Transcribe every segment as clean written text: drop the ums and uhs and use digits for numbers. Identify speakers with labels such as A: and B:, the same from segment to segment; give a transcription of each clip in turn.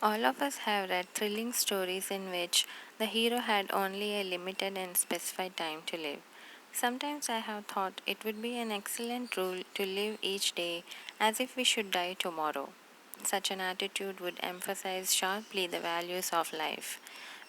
A: All of us have read thrilling stories in which the hero had only a limited and specified time to live. Sometimes I have thought it would be an excellent rule to live each day as if we should die tomorrow. Such an attitude would emphasize sharply the values of life.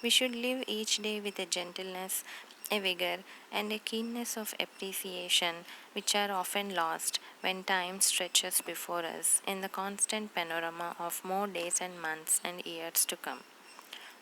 A: We should live each day with a gentleness, a vigor, and a keenness of appreciation which are often lost when time stretches before us in the constant panorama of more days and months and years to come.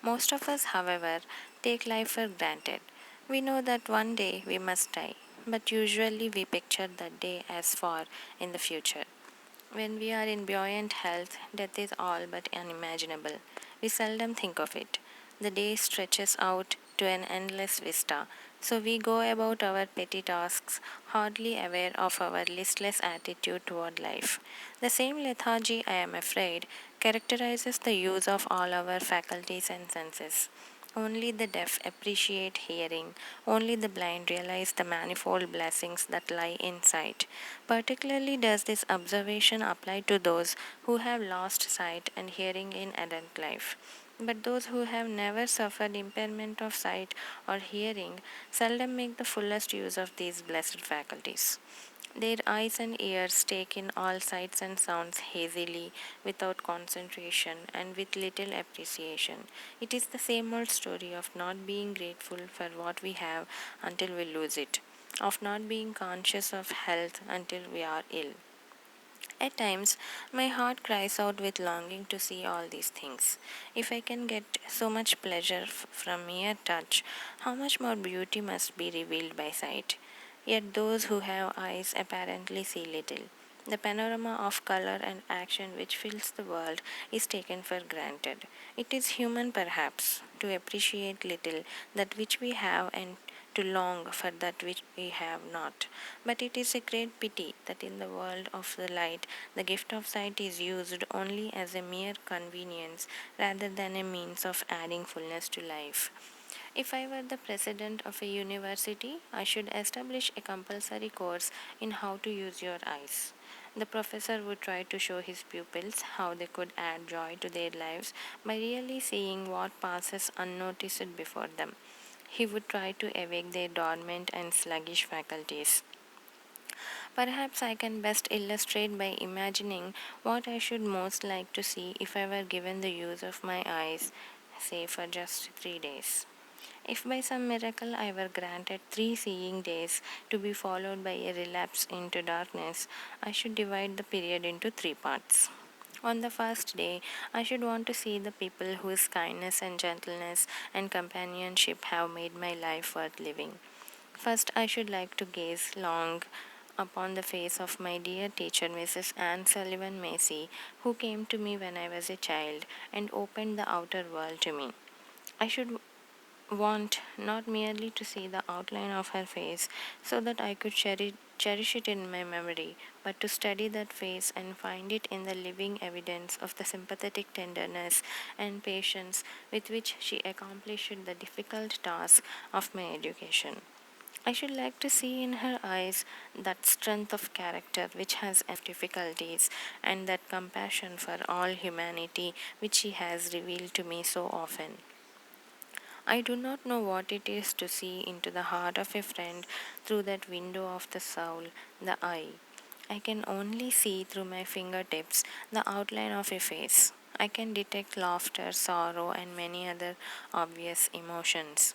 A: Most of us, however, take life for granted. We know that one day we must die, but usually we picture that day as far in the future. When we are in buoyant health, death is all but unimaginable. We seldom think of it. The day stretches out to an endless vista, so we go about our petty tasks, hardly aware of our listless attitude toward life. The same lethargy, I am afraid, characterizes the use of all our faculties and senses. Only the deaf appreciate hearing, only the blind realize the manifold blessings that lie in sight. Particularly does this observation apply to those who have lost sight and hearing in adult life. But those who have never suffered impairment of sight or hearing seldom make the fullest use of these blessed faculties. Their eyes and ears take in all sights and sounds hazily, without concentration, and with little appreciation. It is the same old story of not being grateful for what we have until we lose it, of not being conscious of health until we are ill. At times, my heart cries out with longing to see all these things. If I can get so much pleasure from mere touch, how much more beauty must be revealed by sight? Yet those who have eyes apparently see little. The panorama of color and action which fills the world is taken for granted. It is human, perhaps, to appreciate little that which we have and to long for that which we have not. But it is a great pity that in the world of the light, the gift of sight is used only as a mere convenience rather than a means of adding fullness to life. If I were the president of a university, I should establish a compulsory course in how to use your eyes. The professor would try to show his pupils how they could add joy to their lives by really seeing what passes unnoticed before them. He would try to awake their dormant and sluggish faculties. Perhaps I can best illustrate by imagining what I should most like to see if I were given the use of my eyes, say for just 3 days. If by some miracle I were granted 3 seeing days to be followed by a relapse into darkness, I should divide the period into 3 parts. On the first day, I should want to see the people whose kindness and gentleness and companionship have made my life worth living. First, I should like to gaze long upon the face of my dear teacher, Mrs. Anne Sullivan Macy, who came to me when I was a child and opened the outer world to me. I should want not merely to see the outline of her face so that I could cherish it in my memory, but to study that face and find it in the living evidence of the sympathetic tenderness and patience with which she accomplished the difficult task of my education. I should like to see in her eyes that strength of character which has difficulties and that compassion for all humanity which she has revealed to me so often. I do not know what it is to see into the heart of a friend through that window of the soul, the eye. I can only see through my fingertips the outline of a face. I can detect laughter, sorrow, and many other obvious emotions.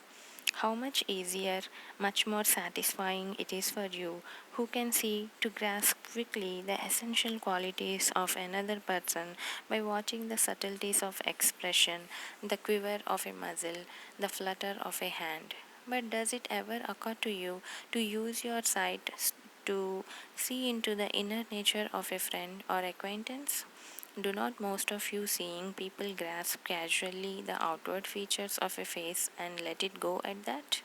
A: How much easier, much more satisfying it is for you who can see to grasp quickly the essential qualities of another person by watching the subtleties of expression, the quiver of a muzzle, the flutter of a hand. But does it ever occur to you to use your sight to see into the inner nature of a friend or acquaintance? Do not most of you seeing people grasp casually the outward features of a face and let it go at that?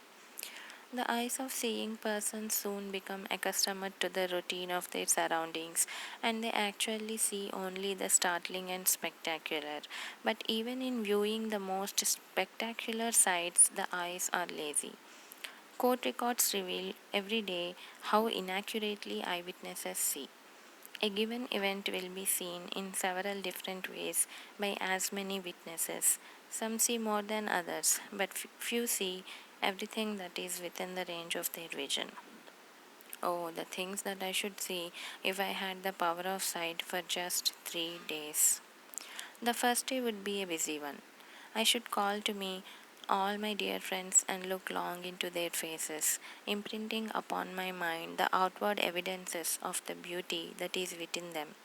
A: The eyes of seeing persons soon become accustomed to the routine of their surroundings and they actually see only the startling and spectacular. But even in viewing the most spectacular sights, the eyes are lazy. Court records reveal every day how inaccurately eyewitnesses see. A given event will be seen in several different ways by as many witnesses. Some see more than others, but few see everything that is within the range of their vision. Oh, the things that I should see if I had the power of sight for just 3 days. The first day would be a busy one. I should call to me all my dear friends and look long into their faces, imprinting upon my mind the outward evidences of the beauty that is within them.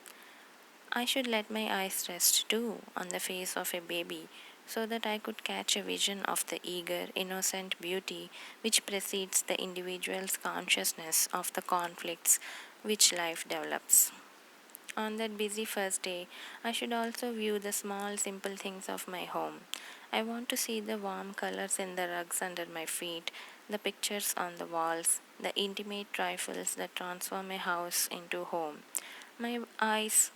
A: I should let my eyes rest too on the face of a baby so that I could catch a vision of the eager, innocent beauty which precedes the individual's consciousness of the conflicts which life develops. On that busy first day, I should also view the small, simple things of my home. I want to see the warm colors in the rugs under my feet, the pictures on the walls, the intimate trifles that transform a house into home. My eyes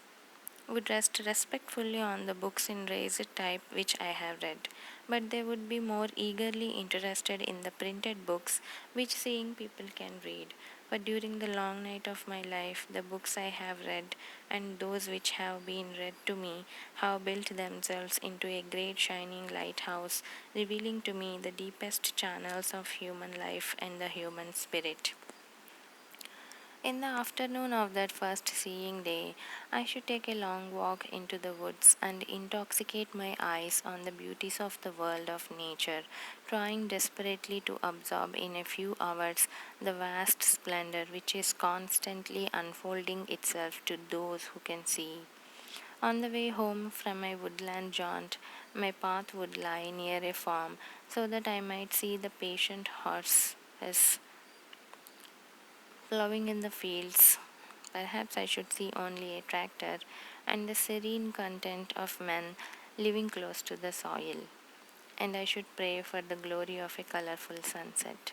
A: would rest respectfully on the books in raised type which I have read, but they would be more eagerly interested in the printed books which seeing people can read. But during the long night of my life, the books I have read and those which have been read to me have built themselves into a great shining lighthouse, revealing to me the deepest channels of human life and the human spirit. In the afternoon of that first seeing day, I should take a long walk into the woods and intoxicate my eyes on the beauties of the world of nature, trying desperately to absorb in a few hours the vast splendor which is constantly unfolding itself to those who can see. On the way home from my woodland jaunt, my path would lie near a farm so that I might see the patient horses plowing in the fields. Perhaps I should see only a tractor and the serene content of men living close to the soil. And I should pray for the glory of a colorful sunset.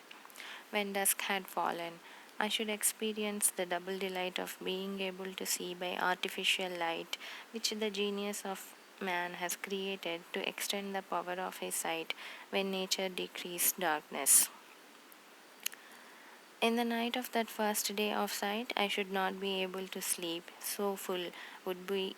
A: When dusk had fallen, I should experience the double delight of being able to see by artificial light, which the genius of man has created to extend the power of his sight when nature decrees darkness. In the night of that first day of sight, I should not be able to sleep, so full would be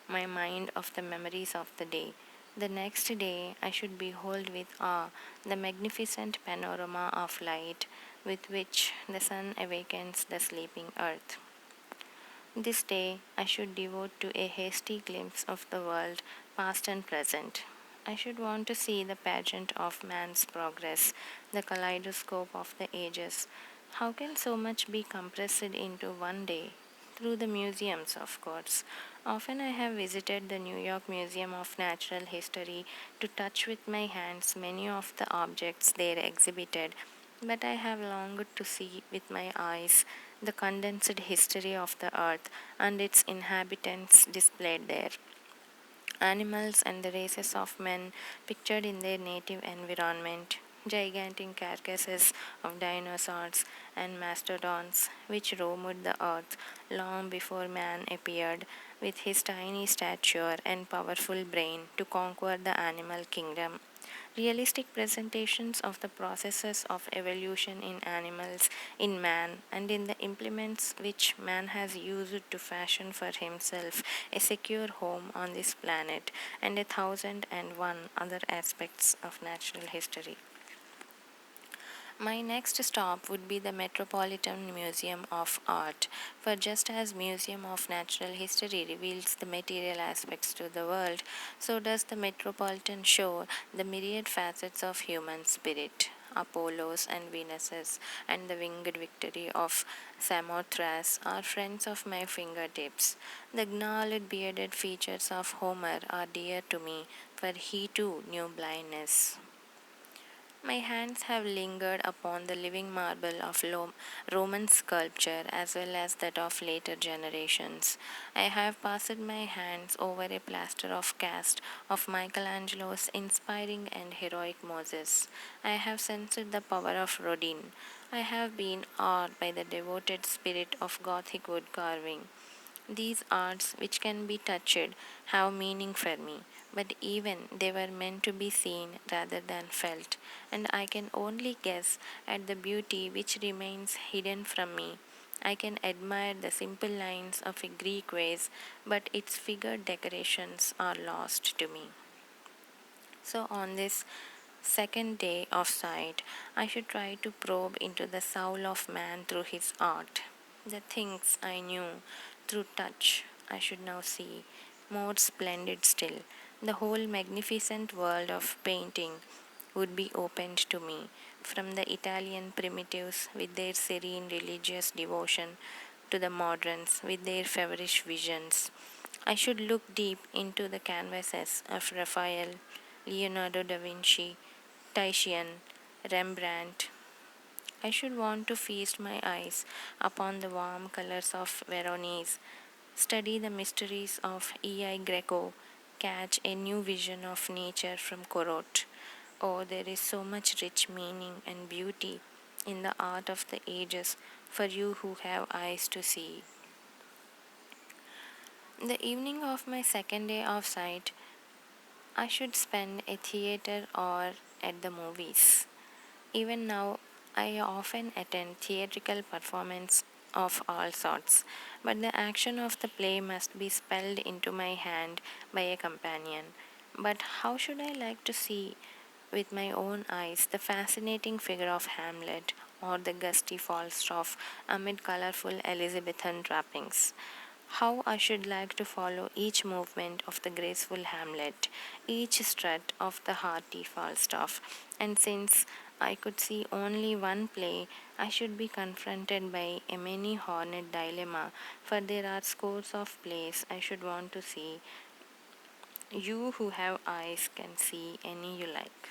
A: my mind of the memories of the day. The next day, I should behold with awe the magnificent panorama of light with which the sun awakens the sleeping earth. This day I should devote to a hasty glimpse of the world, past and present. I should want to see the pageant of man's progress, the kaleidoscope of the ages. How can so much be compressed into one day? Through the museums, of course. Often I have visited the New York Museum of Natural History to touch with my hands many of the objects there exhibited, but I have longed to see with my eyes the condensed history of the earth and its inhabitants displayed there. Animals and the races of men pictured in their native environment, gigantic carcasses of dinosaurs and mastodons which roamed the earth long before man appeared with his tiny stature and powerful brain to conquer the animal kingdom. Realistic presentations of the processes of evolution in animals, in man, and in the implements which man has used to fashion for himself a secure home on this planet, and 1,001 other aspects of natural history. My next stop would be the Metropolitan Museum of Art, for just as Museum of Natural History reveals the material aspects to the world, so does the Metropolitan show the myriad facets of human spirit. Apollos and Venuses and the winged victory of Samothrace are friends of my fingertips. The gnarled bearded features of Homer are dear to me, for he too knew blindness. My hands have lingered upon the living marble of Roman sculpture as well as that of later generations. I have passed my hands over a plaster of cast of Michelangelo's inspiring and heroic Moses. I have sensed the power of Rodin. I have been awed by the devoted spirit of Gothic wood carving. These arts, which can be touched, have meaning for me, but even they were meant to be seen rather than felt, and I can only guess at the beauty which remains hidden from me I can admire the simple lines of a Greek vase, but its figured decorations are lost to me. So, on this second day of sight, I should try to probe into the soul of man through his art. The things I knew through touch, I should now see, more splendid still. The whole magnificent world of painting would be opened to me, from the Italian primitives with their serene religious devotion to the moderns with their feverish visions. I should look deep into the canvases of Raphael, Leonardo da Vinci, Titian, Rembrandt. I should want to feast my eyes upon the warm colors of Veronese, study the mysteries of E.I. Greco, catch a new vision of nature from Corot. Oh, there is so much rich meaning and beauty in the art of the ages for you who have eyes to see. The evening of my second day of sight, I should spend a theater or at the movies. Even now, I often attend theatrical performance of all sorts, but the action of the play must be spelled into my hand by a companion. But how should I like to see with my own eyes the fascinating figure of Hamlet or the gusty Falstaff amid colorful Elizabethan trappings? How I should like to follow each movement of the graceful Hamlet, each strut of the hearty Falstaff, and since I could see only one play, I should be confronted by a many horned dilemma, for there are scores of plays I should want to see. You who have eyes can see any you like.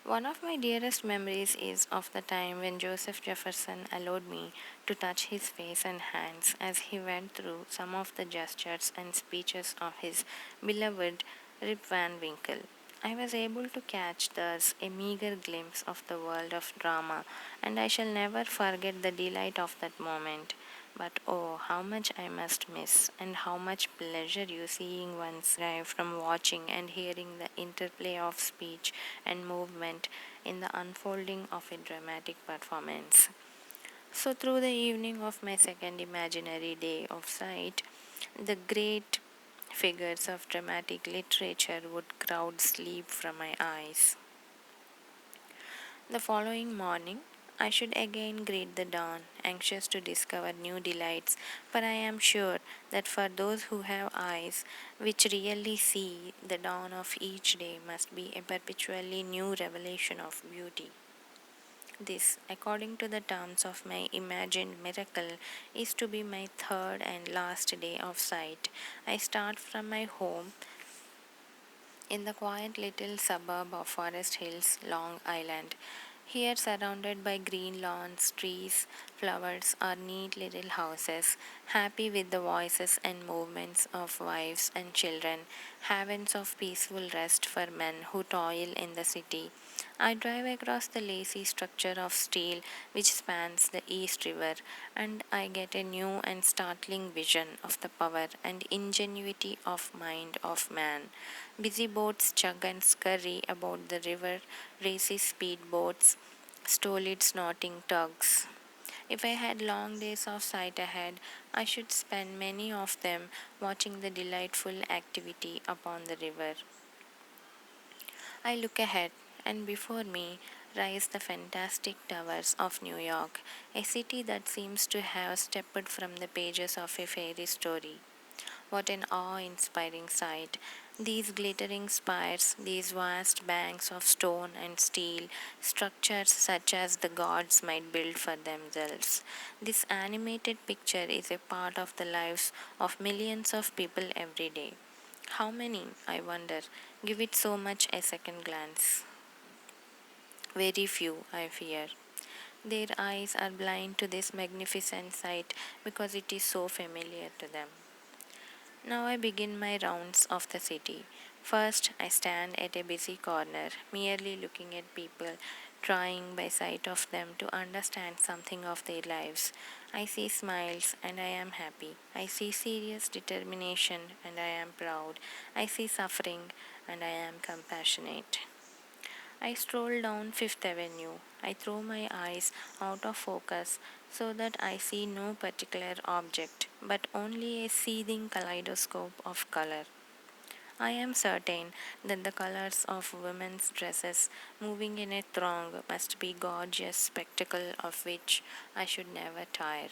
A: One of my dearest memories is of the time when Joseph Jefferson allowed me to touch his face and hands as he went through some of the gestures and speeches of his beloved Rip Van Winkle. I was able to catch thus a meager glimpse of the world of drama, and I shall never forget the delight of that moment. But oh, how much I must miss, and how much pleasure you seeing one's derive from watching and hearing the interplay of speech and movement in the unfolding of a dramatic performance. So, through the evening of my second imaginary day of sight, the great figures of dramatic literature would crowd sleep from my eyes. The following morning, I should again greet the dawn, anxious to discover new delights, for I am sure that for those who have eyes which really see, the dawn of each day must be a perpetually new revelation of beauty. This, according to the terms of my imagined miracle, is to be my third and last day of sight. I start from my home in the quiet little suburb of Forest Hills, Long Island. Here, surrounded by green lawns, trees, flowers, are neat little houses, happy with the voices and movements of wives and children, havens of peaceful rest for men who toil in the city. I drive across the lacy structure of steel which spans the East River, and I get a new and startling vision of the power and ingenuity of mind of man. Busy boats chug and scurry about the river, racy speed boats, stolid snorting tugs. If I had long days of sight ahead, I should spend many of them watching the delightful activity upon the river. I look ahead, and before me rise the fantastic towers of New York, a city that seems to have stepped from the pages of a fairy story. What an awe inspiring sight! These glittering spires, these vast banks of stone and steel, structures such as the gods might build for themselves. This animated picture is a part of the lives of millions of people every day. How many, I wonder, give it so much a second glance? Very few, I fear. Their eyes are blind to this magnificent sight because it is so familiar to them. Now I begin my rounds of the city. First, I stand at a busy corner, merely looking at people, trying by sight of them to understand something of their lives. I see smiles and I am happy. I see serious determination and I am proud. I see suffering and I am compassionate. I stroll down Fifth Avenue. I throw my eyes out of focus so that I see no particular object, but only a seething kaleidoscope of color. I am certain that the colors of women's dresses moving in a throng must be gorgeous spectacle of which I should never tire.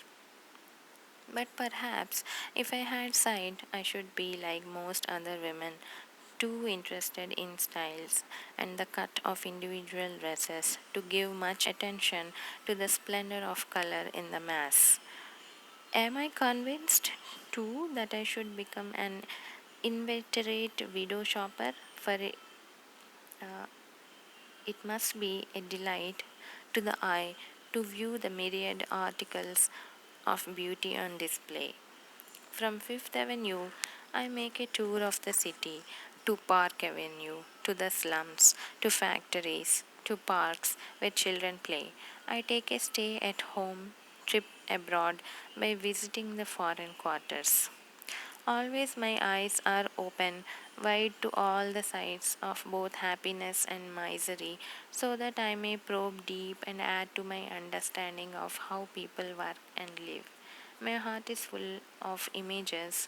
A: But perhaps if I had sight, I should be like most other women, too interested in styles and the cut of individual dresses to give much attention to the splendor of color in the mass. Am I convinced too that I should become an inveterate widow shopper? For it must be a delight to the eye to view the myriad articles of beauty on display. From Fifth Avenue, I make a tour of the city to Park Avenue, to the slums, to factories, to parks where children play. I take a stay at home, trip abroad by visiting the foreign quarters. Always my eyes are open wide to all the sides of both happiness and misery, so that I may probe deep and add to my understanding of how people work and live. My heart is full of images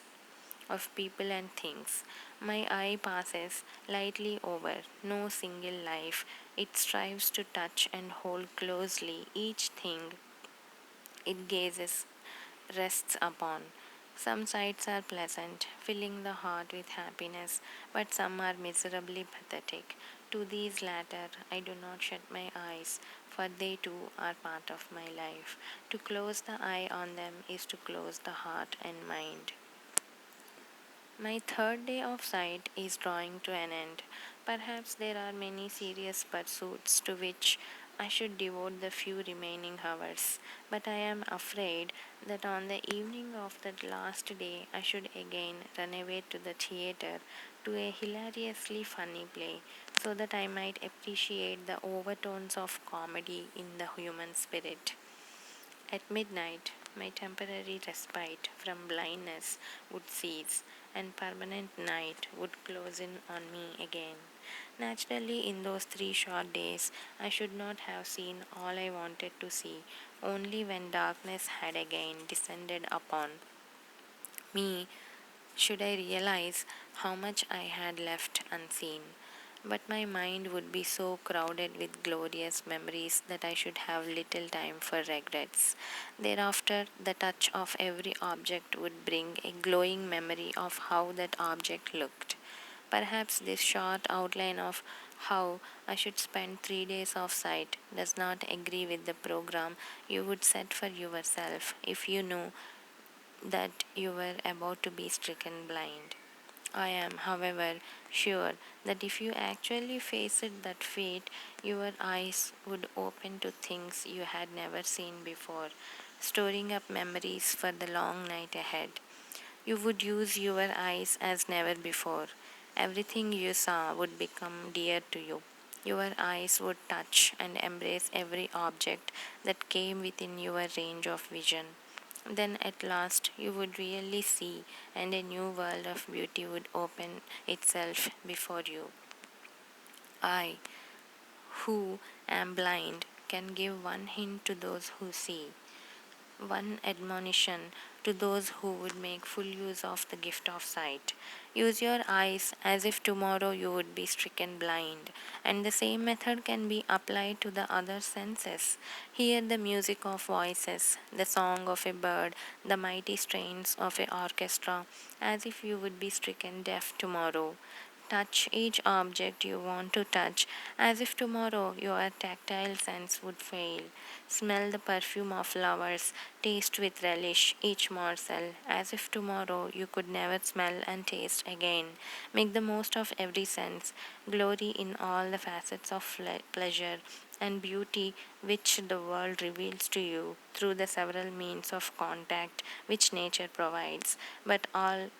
A: of people and things. My eye passes lightly over no single life. It strives to touch and hold closely each thing it gazes rests upon. Some sights are pleasant, filling the heart with happiness, but some are miserably pathetic. To these latter I do not shut my eyes, for they too are part of my life. To close the eye on them is to close the heart and mind. My third day of sight is drawing to an end. Perhaps there are many serious pursuits to which I should devote the few remaining hours, but I am afraid that on the evening of that last day I should again run away to the theatre to a hilariously funny play, so that I might appreciate the overtones of comedy in the human spirit. At midnight, my temporary respite from blindness would cease, and permanent night would close in on me again. Naturally, in those 3 short days, I should not have seen all I wanted to see, only when darkness had again descended upon me should I realize how much I had left unseen. But my mind would be so crowded with glorious memories that I should have little time for regrets. Thereafter, the touch of every object would bring a glowing memory of how that object looked. Perhaps this short outline of how I should spend 3 days of sight does not agree with the program you would set for yourself if you knew that you were about to be stricken blind. I am, however, sure that if you actually faced that fate, your eyes would open to things you had never seen before, storing up memories for the long night ahead. You would use your eyes as never before. Everything you saw would become dear to you. Your eyes would touch and embrace every object that came within your range of vision. Then at last you would really see, and a new world of beauty would open itself before you. I, who am blind, can give one hint to those who see, one admonition to those who would make full use of the gift of sight. Use your eyes as if tomorrow you would be stricken blind, and the same method can be applied to the other senses. Hear the music of voices, the song of a bird, the mighty strains of an orchestra, as if you would be stricken deaf tomorrow. Touch each object you want to touch as if tomorrow your tactile sense would fail. Smell the perfume of flowers, taste with relish each morsel as if tomorrow you could never smell and taste again. Make the most of every sense, glory in all the facets of pleasure and beauty which the world reveals to you through the several means of contact which nature provides, but all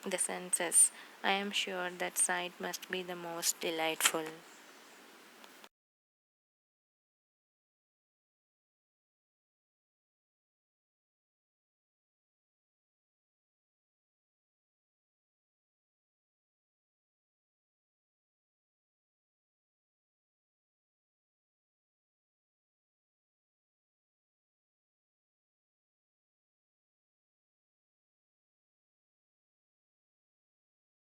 A: the senses. I am sure that sight must be the most delightful.